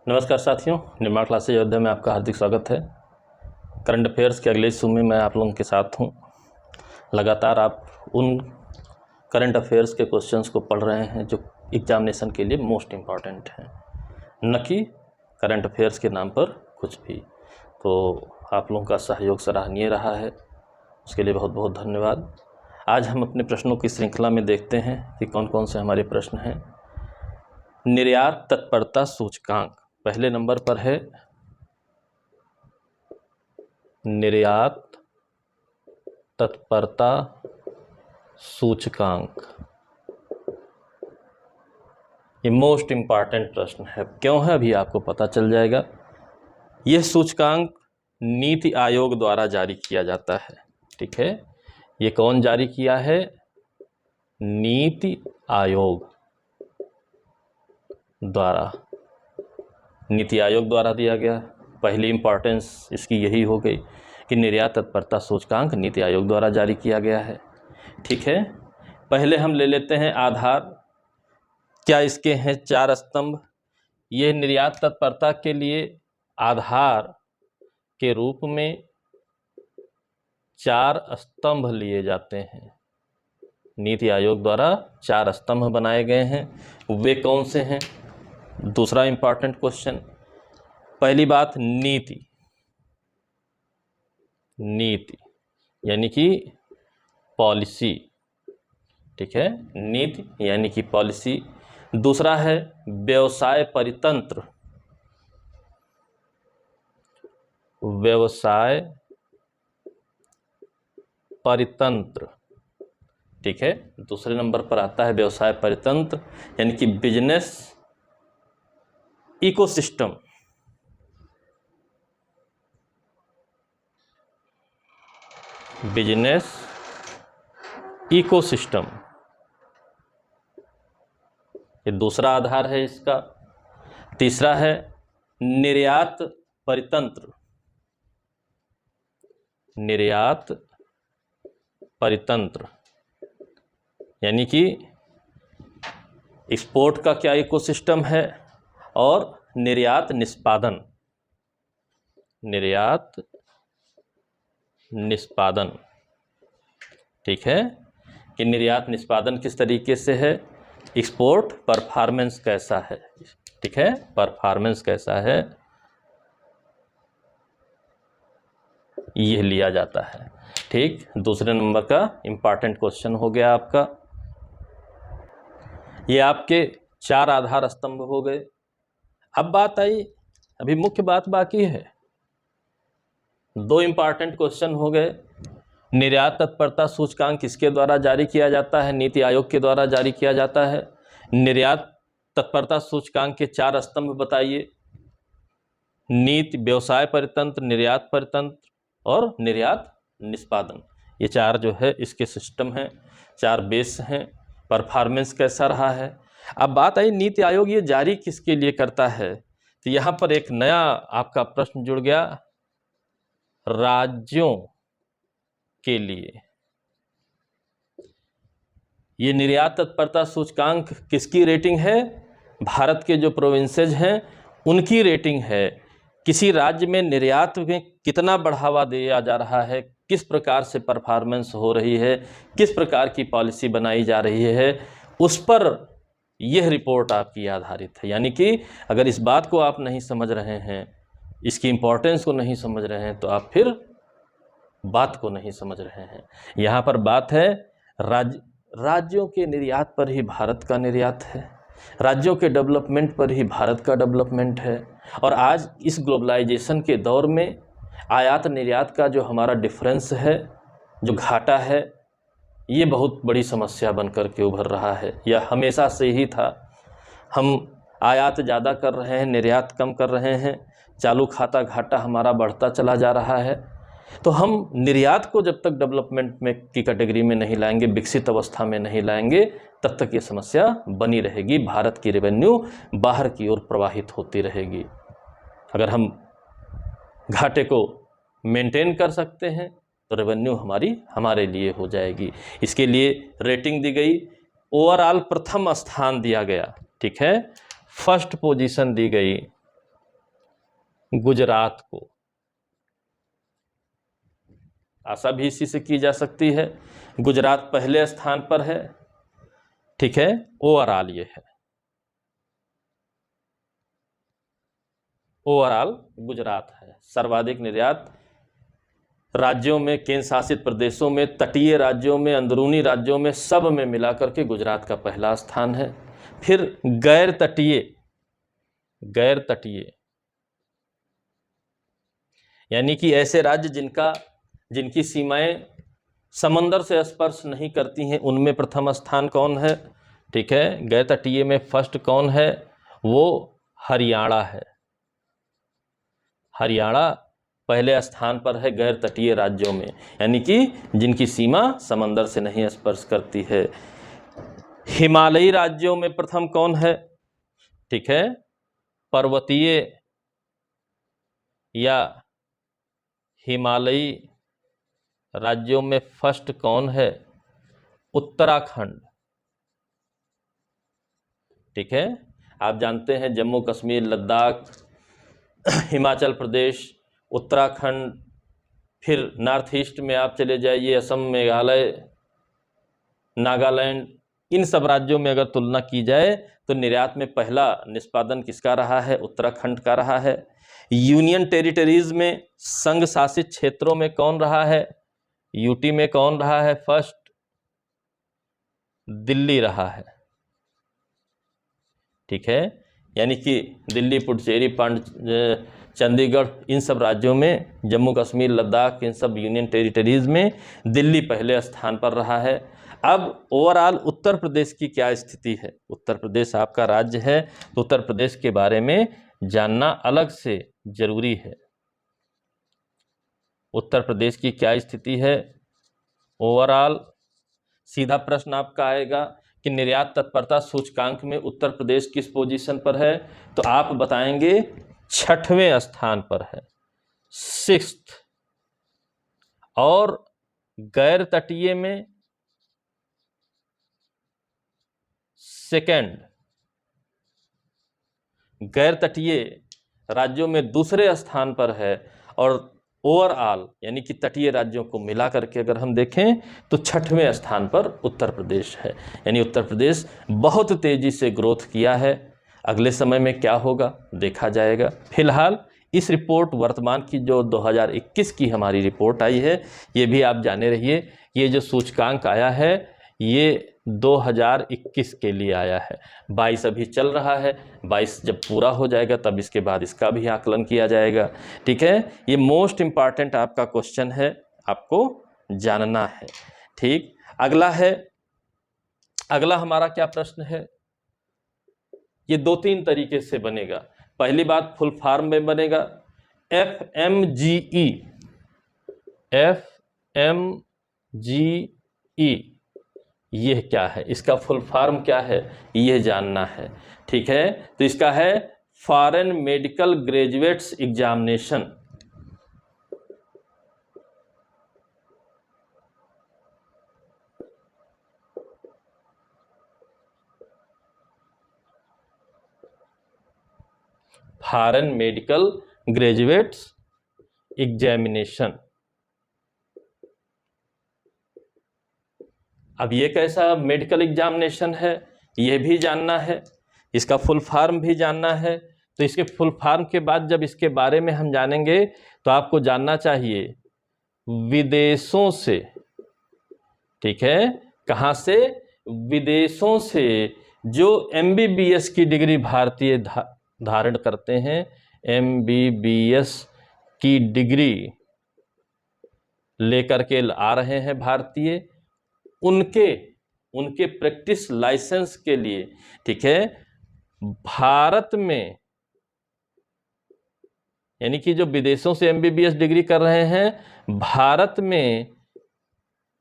नमस्कार साथियों, निर्माण क्लासेज अयोध्या में आपका हार्दिक स्वागत है। करंट अफेयर्स के अगले हिस्से में मैं आप लोगों के साथ हूं। लगातार आप उन करंट अफेयर्स के क्वेश्चंस को पढ़ रहे हैं जो एग्जामिनेशन के लिए मोस्ट इम्पॉर्टेंट हैं, न कि करंट अफेयर्स के नाम पर कुछ भी। तो आप लोगों का सहयोग सराहनीय रहा है, उसके लिए बहुत बहुत धन्यवाद। आज हम अपने प्रश्नों की श्रृंखला में देखते हैं कि कौन कौन से हमारे प्रश्न हैं। निर्यात तत्परता सूचकांक पहले नंबर पर है। निर्यात तत्परता सूचकांक, ये मोस्ट इम्पॉर्टेंट प्रश्न है। क्यों है अभी आपको पता चल जाएगा। यह सूचकांक नीति आयोग द्वारा जारी किया जाता है। ठीक है, ये कौन जारी किया है? नीति आयोग द्वारा, नीति आयोग द्वारा दिया गया। पहली इंपॉर्टेंस इसकी यही हो गई कि निर्यात तत्परता सूचकांक नीति आयोग द्वारा जारी किया गया है। ठीक है, पहले हम ले लेते हैं आधार। क्या इसके हैं 4 स्तंभ? ये निर्यात तत्परता के लिए आधार के रूप में 4 स्तंभ लिए जाते हैं। नीति आयोग द्वारा 4 स्तंभ बनाए गए हैं। वे कौन से हैं? दूसरा इंपॉर्टेंट क्वेश्चन। पहली बात, नीति यानी कि पॉलिसी। ठीक है, नीति यानी कि पॉलिसी। दूसरा है व्यवसाय परितंत्र। व्यवसाय परितंत्र, ठीक है, दूसरे नंबर पर आता है व्यवसाय परितंत्र, यानी कि बिजनेस इकोसिस्टम। बिजनेस इकोसिस्टम, ये दूसरा आधार है इसका। तीसरा है निर्यात परितंत्र। निर्यात परितंत्र यानी कि एक्सपोर्ट का क्या इकोसिस्टम है और निर्यात निष्पादन। निर्यात निष्पादन, ठीक है, कि निर्यात निष्पादन किस तरीके से है, एक्सपोर्ट परफॉर्मेंस कैसा है। ठीक है, परफॉर्मेंस कैसा है, यह लिया जाता है। ठीक, दूसरे नंबर का इंपॉर्टेंट क्वेश्चन हो गया आपका। ये आपके 4 आधार स्तंभ हो गए। अब बात आई, अभी मुख्य बात बाकी है। 2 इंपॉर्टेंट क्वेश्चन हो गए। निर्यात तत्परता सूचकांक किसके द्वारा जारी किया जाता है? नीति आयोग के द्वारा जारी किया जाता है। निर्यात तत्परता सूचकांक के 4 स्तंभ बताइए। नीति, व्यवसाय परितंत्र, निर्यात परितंत्र और निर्यात निष्पादन। ये 4 जो है इसके सिस्टम हैं, 4 बेस हैं। परफॉर्मेंस कैसा रहा है। अब बात आई नीति आयोग ये जारी किसके लिए करता है, तो यहाँ पर एक नया आपका प्रश्न जुड़ गया, राज्यों के लिए। ये निर्यात तत्परता सूचकांक किसकी रेटिंग है? भारत के जो प्रोविंसेज हैं उनकी रेटिंग है। किसी राज्य में निर्यात में कितना बढ़ावा दिया जा रहा है, किस प्रकार से परफॉर्मेंस हो रही है, किस प्रकार की पॉलिसी बनाई जा रही है, उस पर यह रिपोर्ट आपकी आधारित है। यानी कि अगर इस बात को आप नहीं समझ रहे हैं, इसकी इम्पोर्टेंस को नहीं समझ रहे हैं, तो आप फिर बात को नहीं समझ रहे हैं। यहाँ पर बात है राज्यों के निर्यात पर ही भारत का निर्यात है, राज्यों के डेवलपमेंट पर ही भारत का डेवलपमेंट है। और आज इस ग्लोबलाइजेशन के दौर में आयात निर्यात का जो हमारा डिफरेंस है, जो घाटा है, ये बहुत बड़ी समस्या बनकर के उभर रहा है। यह हमेशा से ही था। हम आयात ज़्यादा कर रहे हैं, निर्यात कम कर रहे हैं, चालू खाता घाटा हमारा बढ़ता चला जा रहा है। तो हम निर्यात को जब तक डेवलपमेंट में की कैटेगरी में नहीं लाएंगे, विकसित अवस्था में नहीं लाएंगे, तब तक ये समस्या बनी रहेगी। भारत की रेवेन्यू बाहर की ओर प्रवाहित होती रहेगी। अगर हम घाटे को मेंटेन कर सकते हैं तो रेवेन्यू हमारे लिए हो जाएगी। इसके लिए रेटिंग दी गई, ओवरऑल प्रथम स्थान दिया गया। ठीक है, फर्स्ट पोजीशन दी गई गुजरात को। आशा भी इसी से की जा सकती है। गुजरात पहले स्थान पर है, ठीक है, ओवरऑल ये है, ओवरऑल गुजरात है। सर्वाधिक निर्यात राज्यों में, केंद्र शासित प्रदेशों में, तटीय राज्यों में, अंदरूनी राज्यों में, सब में मिलाकर के गुजरात का पहला स्थान है। फिर गैर तटीय, गैर तटीय यानी कि ऐसे राज्य जिनकी सीमाएं समंदर से स्पर्श नहीं करती हैं, उनमें प्रथम स्थान कौन है? ठीक है, गैर तटीय में फर्स्ट कौन है? वो हरियाणा है। हरियाणा पहले स्थान पर है गैर तटीय राज्यों में, यानी कि जिनकी सीमा समंदर से नहीं स्पर्श करती है। हिमालयी राज्यों में प्रथम कौन है? ठीक है, पर्वतीय या हिमालयी राज्यों में फर्स्ट कौन है? उत्तराखंड। ठीक है, आप जानते हैं जम्मू कश्मीर, लद्दाख, हिमाचल प्रदेश, उत्तराखंड, फिर नॉर्थ ईस्ट में आप चले जाइए, असम, मेघालय, नागालैंड, इन सब राज्यों में अगर तुलना की जाए तो निर्यात में पहला निष्पादन किसका रहा है? उत्तराखंड का रहा है। यूनियन टेरिटरीज में, संघ शासित क्षेत्रों में कौन रहा है? यूटी में कौन रहा है फर्स्ट? दिल्ली रहा है। ठीक है, यानी कि दिल्ली, पुडुचेरी, चंडीगढ़, इन सब राज्यों में, जम्मू कश्मीर, लद्दाख, इन सब यूनियन टेरिटरीज में दिल्ली पहले स्थान पर रहा है। अब ओवरऑल उत्तर प्रदेश की क्या स्थिति है? उत्तर प्रदेश आपका राज्य है, तो उत्तर प्रदेश के बारे में जानना अलग से जरूरी है। उत्तर प्रदेश की क्या स्थिति है ओवरऑल? सीधा प्रश्न आपका आएगा कि निर्यात तत्परता सूचकांक में उत्तर प्रदेश किस पोजीशन पर है? तो आप बताएंगे 6वें स्थान पर है, 6th। और गैर तटीय में 2nd, गैर तटीय राज्यों में दूसरे स्थान पर है। और ओवरऑल यानी कि तटीय राज्यों को मिला करके अगर हम देखें तो 6वें स्थान पर उत्तर प्रदेश है। यानी उत्तर प्रदेश बहुत तेजी से ग्रोथ किया है। अगले समय में क्या होगा देखा जाएगा। फिलहाल इस रिपोर्ट, वर्तमान की जो 2021 की हमारी रिपोर्ट आई है, ये भी आप जाने रहिए। ये जो सूचकांक आया है ये 2021 के लिए आया है। 22 अभी चल रहा है, 22 जब पूरा हो जाएगा तब इसके बाद इसका भी आकलन किया जाएगा। ठीक है, ये मोस्ट इम्पॉर्टेंट आपका क्वेश्चन है, आपको जानना है। ठीक, अगला है, अगला हमारा क्या प्रश्न है? ये 2-3 तरीके से बनेगा। पहली बात फुल फॉर्म में बनेगा, FMGE, FMGE ये क्या है? इसका फुल फॉर्म क्या है ये जानना है। ठीक है, तो इसका है foreign medical graduates examination. Foreign medical graduates examination. अब ये कैसा मेडिकल एग्जामिनेशन है ये भी जानना है, इसका फुल फॉर्म भी जानना है। तो इसके फुल फॉर्म के बाद जब इसके बारे में हम जानेंगे तो आपको जानना चाहिए विदेशों से, ठीक है, कहाँ से? विदेशों से जो MBBS की डिग्री भारतीय धारण करते हैं, MBBS की डिग्री लेकर के आ रहे हैं भारतीय, उनके प्रैक्टिस लाइसेंस के लिए, ठीक है, भारत में, यानी कि जो विदेशों से MBBS डिग्री कर रहे हैं, भारत में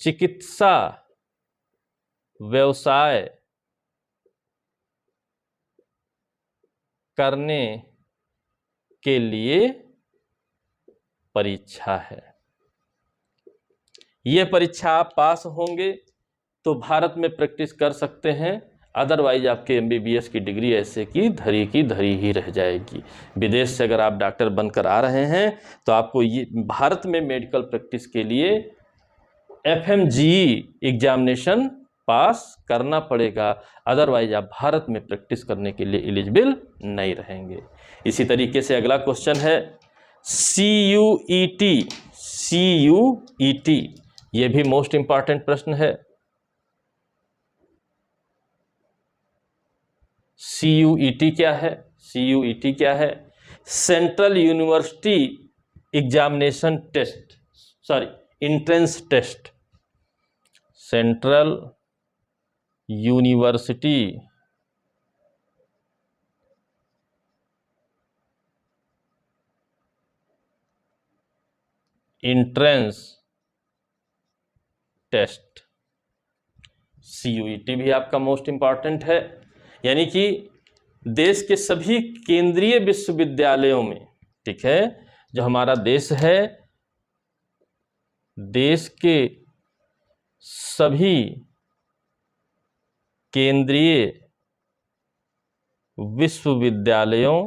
चिकित्सा व्यवसाय करने के लिए परीक्षा है। यह परीक्षा आप पास होंगे तो भारत में प्रैक्टिस कर सकते हैं अदरवाइज आपके एमबीबीएस की डिग्री ऐसे की धरी ही रह जाएगी। विदेश से अगर आप डॉक्टर बनकर आ रहे हैं तो आपको ये भारत में मेडिकल प्रैक्टिस के लिए FMGE एग्जामिनेशन पास करना पड़ेगा, अदरवाइज आप भारत में प्रैक्टिस करने के लिए एलिजिबल नहीं रहेंगे। इसी तरीके से अगला क्वेश्चन है CUET। ये भी मोस्ट इंपॉर्टेंट प्रश्न है। CUET क्या है? CUET क्या है? Central university examination test, sorry entrance test. Central university entrance test, CUET भी आपका मोस्ट इंपॉर्टेंट है। यानी कि देश के सभी केंद्रीय विश्वविद्यालयों में, ठीक है, जो हमारा देश है, देश के सभी केंद्रीय विश्वविद्यालयों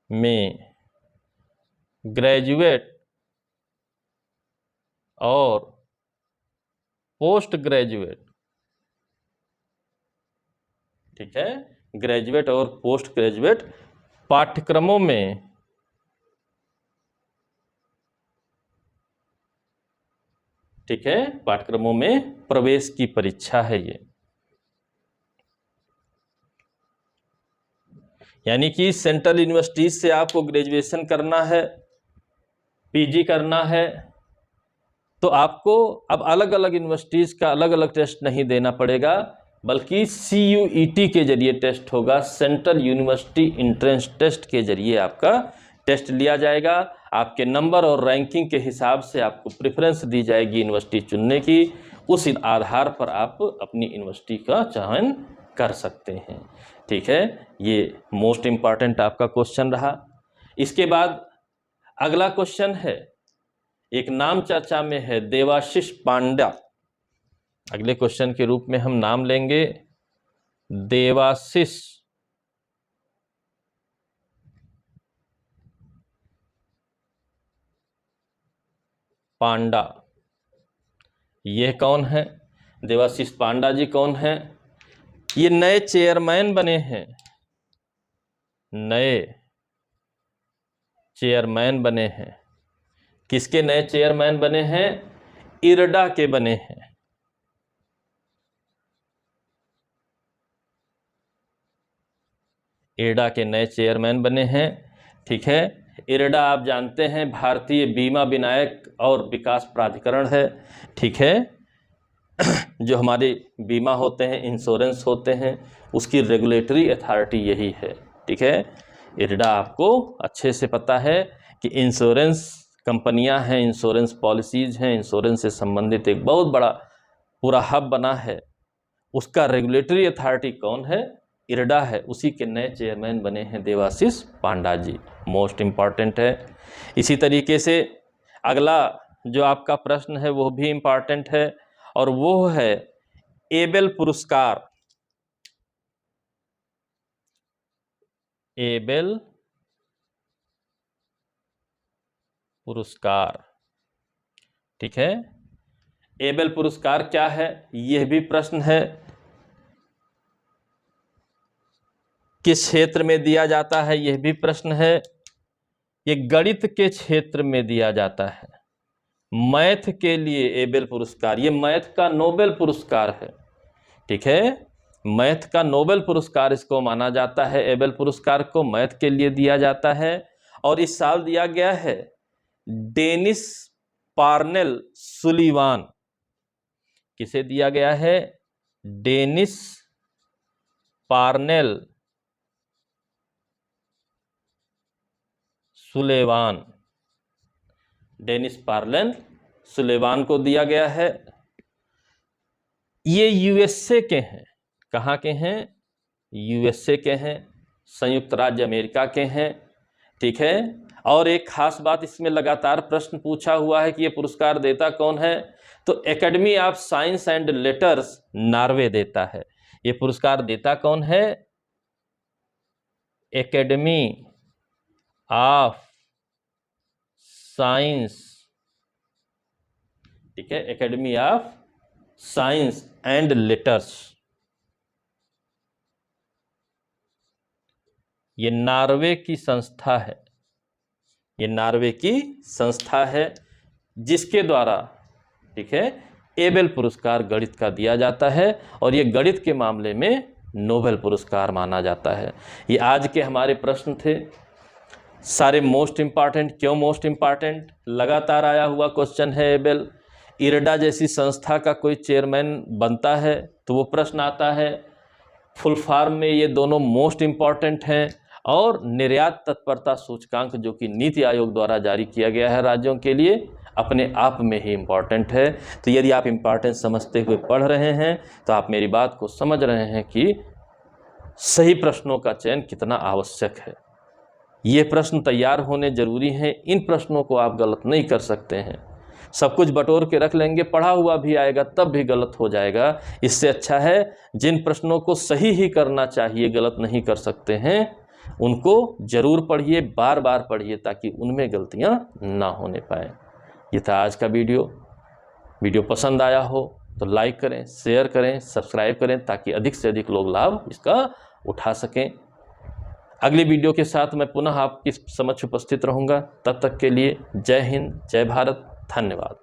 में ग्रेजुएट और पोस्ट ग्रेजुएट, ठीक है, ग्रेजुएट और पोस्ट ग्रेजुएट पाठ्यक्रमों में ठीक है, पाठ्यक्रमों में प्रवेश की परीक्षा है ये। यानी कि सेंट्रल यूनिवर्सिटी से आपको ग्रेजुएशन करना है, PG करना है, तो आपको अब अलग अलग यूनिवर्सिटीज़ का अलग अलग टेस्ट नहीं देना पड़ेगा, बल्कि CUET के जरिए टेस्ट होगा। सेंट्रल यूनिवर्सिटी एंट्रेंस टेस्ट के जरिए आपका टेस्ट लिया जाएगा। आपके नंबर और रैंकिंग के हिसाब से आपको प्रेफरेंस दी जाएगी यूनिवर्सिटी चुनने की। उस आधार पर आप अपनी यूनिवर्सिटी का चयन कर सकते हैं, ठीक है। ये मोस्ट इम्पॉर्टेंट आपका क्वेश्चन रहा। इसके बाद अगला क्वेश्चन है, एक नाम चर्चा में है, देवाशीष पांडा। अगले क्वेश्चन के रूप में हम नाम लेंगे देवाशीष पांडा। ये कौन है? देवाशीष पांडा जी कौन है? ये नए चेयरमैन बने हैं, नए चेयरमैन बने हैं। किसके नए चेयरमैन बने हैं? इरडा के बने हैं। इरडा के नए चेयरमैन बने हैं, ठीक है। इरडा आप जानते हैं भारतीय बीमा विनायक और विकास प्राधिकरण है, ठीक है। जो हमारे बीमा होते हैं, इंश्योरेंस होते हैं, उसकी रेगुलेटरी अथॉरिटी यही है, ठीक है। इरडा आपको अच्छे से पता है कि इंश्योरेंस कंपनियां हैं, इंश्योरेंस पॉलिसीज़ हैं, इंश्योरेंस से संबंधित एक बहुत बड़ा पूरा हब बना है। उसका रेगुलेटरी अथॉरिटी कौन है? इरडा है। उसी के नए चेयरमैन बने हैं देवाशीष पांडा जी, मोस्ट इम्पॉर्टेंट है। इसी तरीके से अगला जो आपका प्रश्न है वो भी इम्पॉर्टेंट है, और वो है एबेल पुरस्कार। एबेल पुरस्कार, ठीक है। एबेल पुरस्कार क्या है, यह भी प्रश्न है। किस क्षेत्र में दिया जाता है, यह भी प्रश्न है। ये गणित के क्षेत्र में दिया जाता है, मैथ के लिए एबेल पुरस्कार। ये मैथ का नोबेल पुरस्कार है, ठीक है। मैथ का नोबेल पुरस्कार इसको माना जाता है। एबेल पुरस्कार को मैथ के लिए दिया जाता है, और इस साल दिया गया है डेनिस पार्नेल सुलीवान। किसे दिया गया है? Dennis Parnell Sullivan, Dennis Parnell Sullivan को दिया गया है। ये USA के हैं। कहाँ के हैं? USA के हैं, संयुक्त राज्य अमेरिका के हैं, ठीक है। और एक खास बात इसमें लगातार प्रश्न पूछा हुआ है कि ये पुरस्कार देता कौन है, तो academy of science and letters Norway देता है। ये पुरस्कार देता कौन है? एकेडमी ऑफ साइंस, ठीक है, academy of science and letters. ये नॉर्वे की संस्था है, ये नॉर्वे की संस्था है जिसके द्वारा, ठीक है, एबेल पुरस्कार गणित का दिया जाता है और ये गणित के मामले में नोबेल पुरस्कार माना जाता है। ये आज के हमारे प्रश्न थे, सारे मोस्ट इम्पॉर्टेंट। क्यों मोस्ट इम्पॉर्टेंट? लगातार आया हुआ क्वेश्चन है। एबेल इरडा जैसी संस्था का कोई चेयरमैन बनता है तो वो प्रश्न आता है। फुल फॉर्म में ये दोनों मोस्ट इम्पॉर्टेंट हैं। और निर्यात तत्परता सूचकांक जो कि नीति आयोग द्वारा जारी किया गया है राज्यों के लिए, अपने आप में ही इम्पॉर्टेंट है। तो यदि आप इम्पॉर्टेंस समझते हुए पढ़ रहे हैं तो आप मेरी बात को समझ रहे हैं कि सही प्रश्नों का चयन कितना आवश्यक है। ये प्रश्न तैयार होने जरूरी हैं, इन प्रश्नों को आप गलत नहीं कर सकते हैं। सब कुछ बटोर के रख लेंगे, पढ़ा हुआ भी आएगा तब भी गलत हो जाएगा। इससे अच्छा है जिन प्रश्नों को सही ही करना चाहिए, गलत नहीं कर सकते हैं, उनको जरूर पढ़िए, बार बार पढ़िए, ताकि उनमें गलतियां ना होने पाए। ये था आज का वीडियो पसंद आया हो तो लाइक करें, शेयर करें, सब्सक्राइब करें, ताकि अधिक से अधिक लोग लाभ इसका उठा सकें। अगली वीडियो के साथ मैं पुनः आपकी समक्ष उपस्थित रहूँगा। तब तक के लिए जय हिंद, जय भारत, धन्यवाद।